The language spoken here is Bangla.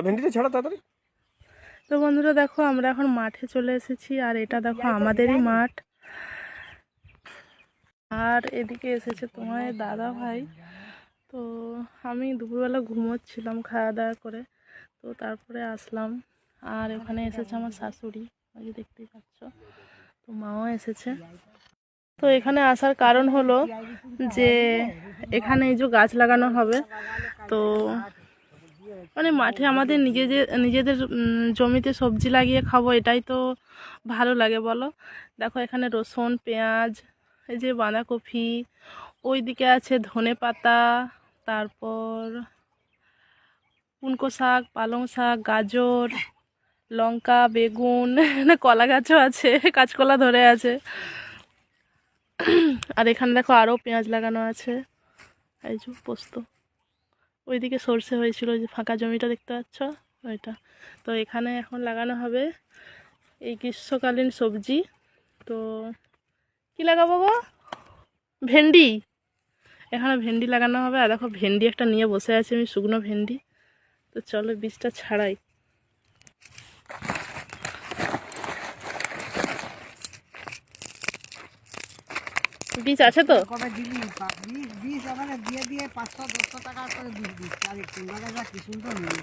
ভেন্ডিটা ছাড়া তাড়াতাড়ি। তো বন্ধুরা দেখো আমরা এখন মাঠে চলে এসেছি, আর এটা দেখো আমাদেরই মাঠ। আর এদিকে এসেছে তোমার দাদা ভাই। তো আমি দুপুরবেলা ঘুমোচ্ছিলাম খাওয়া দাওয়া করে, তো তারপরে আসলাম। আর ওখানে এসেছে আমার শাশুড়ি, ওই যে দেখতেই পাচ্ছ। তো মাও এসেছে। তো এখানে আসার কারণ হলো যে এখানে এই যে গাছ লাগানো হবে। তো মানে মাঠে আমাদের নিজেদের জমিতে সবজি লাগিয়ে খাবো, এটাই তো ভালো লাগে বলো। দেখো এখানে রসুন, পেঁয়াজ, এই যে বাঁধাকপি, ওইদিকে আছে ধনেপাতা, তারপর কুনকো শাক, পালং শাক, গাজর, লঙ্কা, বেগুন, কলা গাছও আছে, কাঁচকলা ধরে আছে। আর এখানে দেখো আরও পেঁয়াজ লাগানো আছে, এই যে পোস্ত। ওইদিকে সর্ষে হয়েছিল, যে ফাঁকা জমিটা দেখতে পাচ্ছ ওইটা। তো এখানে এখন লাগানো হবে এই গ্রীষ্মকালীন সবজি। তো কি লাগাবো গো? ভেন্ডি। এখানে ভেন্ডি লাগানো হবে। আর দেখো ভেন্ডি একটা নিয়ে বসে আছি আমি, শুকনো ভেন্ডি। তো চলো বীজটা ছাড়াই। বীজ আছে তো? কবে দিবি বীজ ওখানে দিয়ে 500-1000 টাকা করে বীজ দিচ্ছে, আর কি সুন্দর নিয়ে